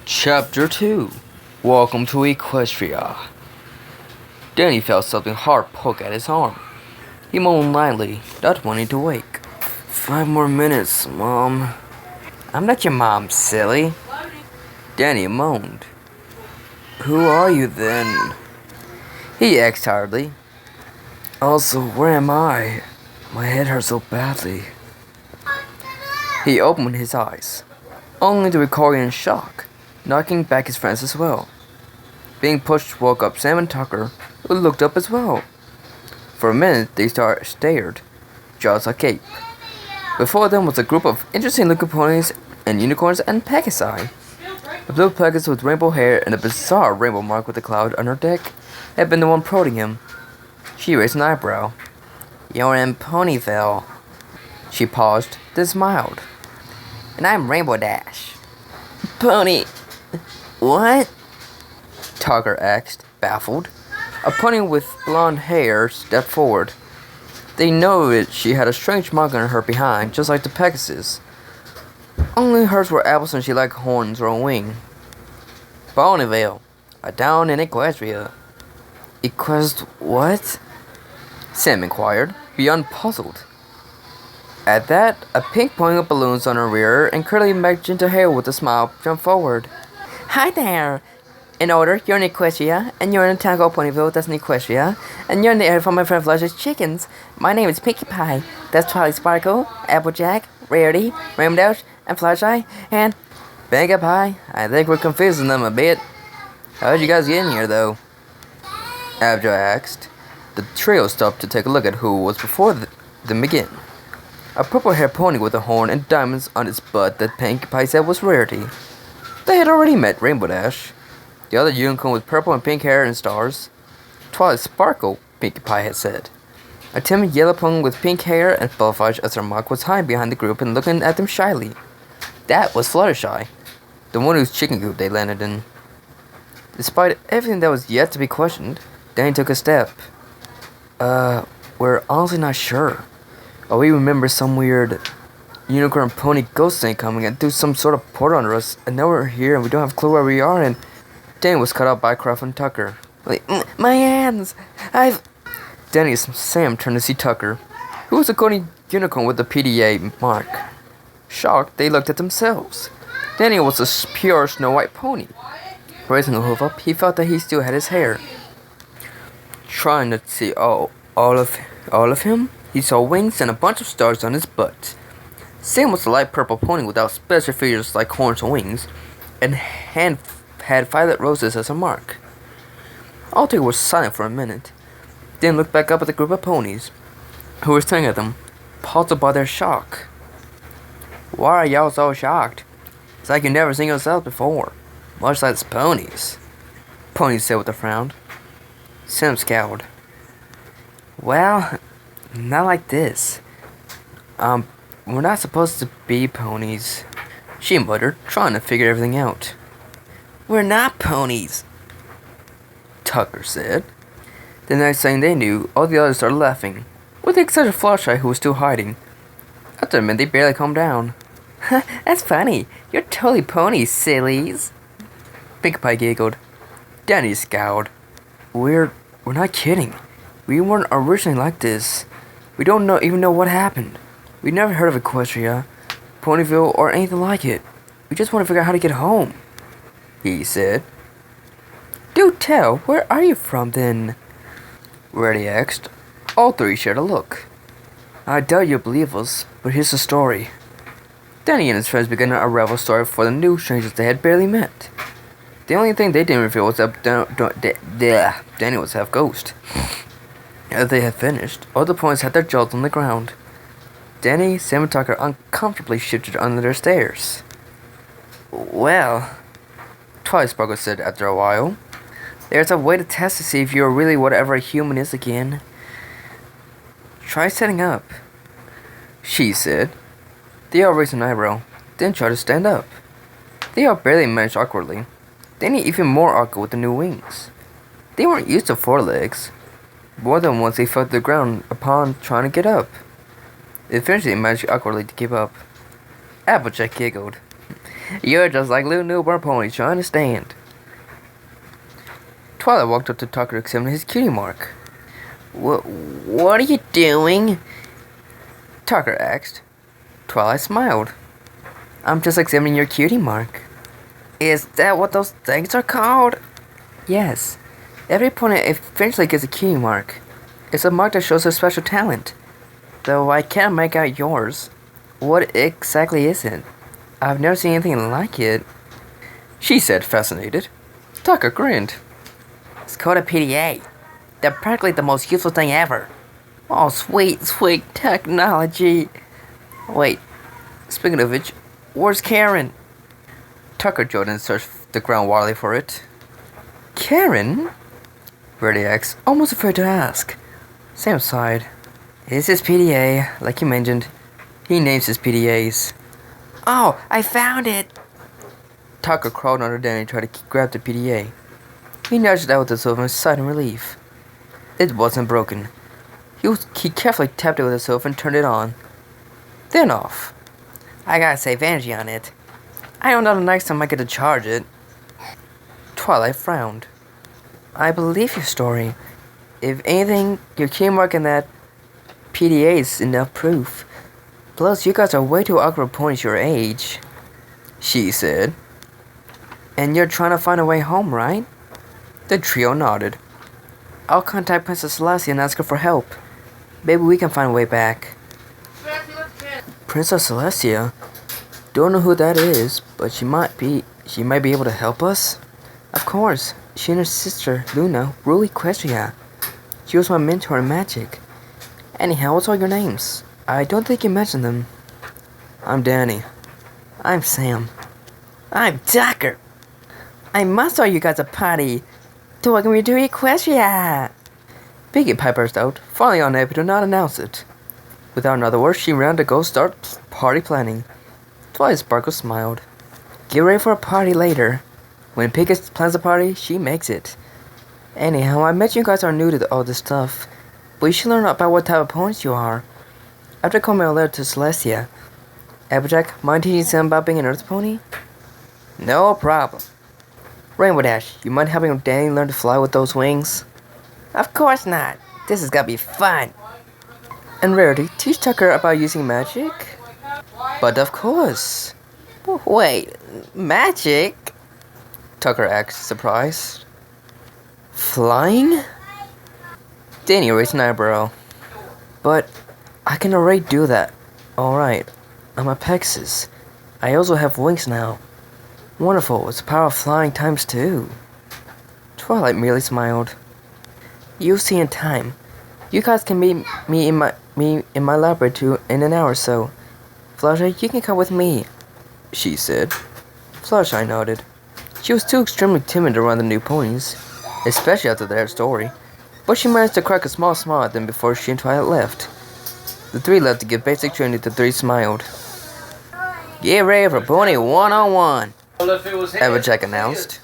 Chapter 2. Welcome to Equestria. Danny felt something hard poke at his arm. He moaned lightly, not wanting to wake. 5 more minutes, Mom. I'm not your mom, silly. Danny moaned. Who are you then? He asked tiredly. Also, where am I? My head hurts so badly. He opened his eyes, only to recoil in shock, knocking back his friends as well. Being pushed woke up Sam and Tucker, who looked up as well. For a minute, they stared, jaws agape. Before them was a group of interesting-looking ponies and unicorns and Pegasi. A blue Pegasus with rainbow hair and a bizarre rainbow mark with a cloud on her neck had been the one prodding him. She raised an eyebrow. You're in Ponyville. She paused, then smiled. And I'm Rainbow Dash. Pony. What? Tucker asked, baffled. A pony with blonde hair stepped forward. They noted she had a strange mark on her behind, just like the Pegasus. Only hers were apples and she lacked horns or a wing. Ponyville, a town in Equestria. What? Sam inquired, beyond puzzled. At that, a pink pony with balloons on her rear and curly magenta hair with a smile jumped forward. Hi there! In order, you're in Equestria, and you're in a town called Ponyville, that's in Equestria, and you're in the area from my friend Flash's Chickens. My name is Pinkie Pie, that's Twilight Sparkle, Applejack, Rarity, Rainbow Dash, and Flasheye, and Pinkie Pie. I think we're confusing them a bit. How'd you guys get in here, though? Abjo asked. The trio stopped to take a look at who was before them again. A purple-haired pony with a horn and diamonds on its butt that Pinkie Pie said was Rarity. They had already met Rainbow Dash. The other unicorn with purple and pink hair and stars. Twilight Sparkle, Pinkie Pie had said. A timid yellow pony with pink hair and butterflies as her mark was hiding behind the group and looking at them shyly. That was Fluttershy, the one whose chicken coop they landed in. Despite everything that was yet to be questioned, Danny took a step. We're honestly not sure. Oh, we remember some weird unicorn pony ghost thing coming and do some sort of portal under us, and now we're here and we don't have a clue where we are, and Danny was cut off by Cruff and Tucker. My hands! Danny and Sam turned to see Tucker, who was a golden unicorn with a PDA mark. Shocked, they looked at themselves. Danny was a pure Snow White pony. Raising a hoof up, he felt that he still had his hair. Trying to see all of him, he saw wings and a bunch of stars on his butt. Sam was a light purple pony without special features like horns and wings, and had violet roses as a mark. All three were silent for a minute, then looked back up at the group of ponies, who were staring at them, puzzled by their shock. Why are y'all so shocked? It's like you've never seen yourselves before, much like the ponies. Pony said with a frown. Sam scowled. Well, not like this. We're not supposed to be ponies, she muttered, trying to figure everything out. We're not ponies, Tucker said. The next thing they knew, all the others started laughing, with the exception of Fluttershy, who was still hiding. After a minute, they barely calmed down. That's funny. You're totally ponies, sillies. Pinkie Pie giggled. Danny scowled. We're not kidding. We weren't originally like this. We don't even know what happened. We never heard of Equestria, Ponyville, or anything like it. We just want to figure out how to get home, he said. Do tell, where are you from then? Reddy asked. All three shared a look. I doubt you'll believe us, but here's the story. Danny and his friends began to unravel a story for the new strangers they had barely met. The only thing they didn't reveal was that Danny was half ghost. As they had finished, all the ponies had their jaws on the ground. Danny, Sam, and Tucker uncomfortably shifted under their stares. Well, Twilight Sparkle said after a while, there's a way to test to see if you're really whatever a human is again. Try setting up, she said. They all raised an eyebrow, then tried to stand up. They all barely managed awkwardly. Danny even more awkward with the new wings. They weren't used to forelegs. More than once they fell to the ground upon trying to get up. Eventually they managed awkwardly to keep up. Applejack giggled. You're just like little newborn ponies trying to stand. Twilight walked up to Tucker examining his cutie mark. What are you doing? Tucker asked. Twilight smiled. I'm just examining your cutie mark. Is that what those things are called? Yes. Every pony eventually gets a cutie mark. It's a mark that shows their special talent. Though I can't make out yours. What exactly is it? I've never seen anything like it. She said, fascinated. Tucker grinned. It's called a PDA. They're practically the most useful thing ever. Oh, sweet technology. Wait, speaking of which, where's Karen? Tucker Jordan searched the ground wildly for it. Karen? Brady asked, almost afraid to ask. Sam sighed. It's his PDA, like you mentioned. He names his PDAs. Oh, I found it! Tucker crawled under Danny and tried to grab the PDA. He nudged it out with the sofa and sighed in relief. It wasn't broken. He carefully tapped it with the sofa and turned it on. Then off. I gotta save energy on it. I don't know the next time I get to charge it. Twilight frowned. I believe your story. If anything, your key mark in that PDA is enough proof. Plus, you guys are way too awkward ponies your age, she said. And you're trying to find a way home, right? The trio nodded. I'll contact Princess Celestia and ask her for help. Maybe we can find a way back. Princess Celestia? Don't know who that is, but she might be able to help us. Of course, she and her sister, Luna, rule Equestria. She was my mentor in magic. Anyhow, what's all your names? I don't think you mentioned them. I'm Danny. I'm Sam. I'm Tucker. I must show you guys a party. Talking me to Equestria. Piggy Pie burst out, finally unable to not announce it. Without another word, she ran to go start party planning. Twilight Sparkle smiled. Get ready for a party later. When Piggy plans a party, she makes it. Anyhow, I bet you guys are new to all this stuff, but you should learn about what type of ponies you are. After calling my letter to Celestia, Applejack, mind teaching Sam about being an Earth pony? No problem. Rainbow Dash, you mind helping Danny learn to fly with those wings? Of course not. This is gonna be fun. And Rarity, teach Tucker about using magic? But of course. Wait, magic? Tucker asked, surprised. Flying? Danny raised an eyebrow. But I can already do that. Alright, I'm a Pegasus. I also have wings now. Wonderful, it's the power of flying times 2. Twilight merely smiled. You'll see in time. You guys can meet me in my laboratory in an hour or so. Fluttershy, you can come with me, she said. Fluttershy nodded. She was too extremely timid around the new ponies, especially after their story, but she managed to crack a small smile at them before she and Twilight left. The three left to give basic training. The three smiled. Get ready for Pony 101, Applejack announced.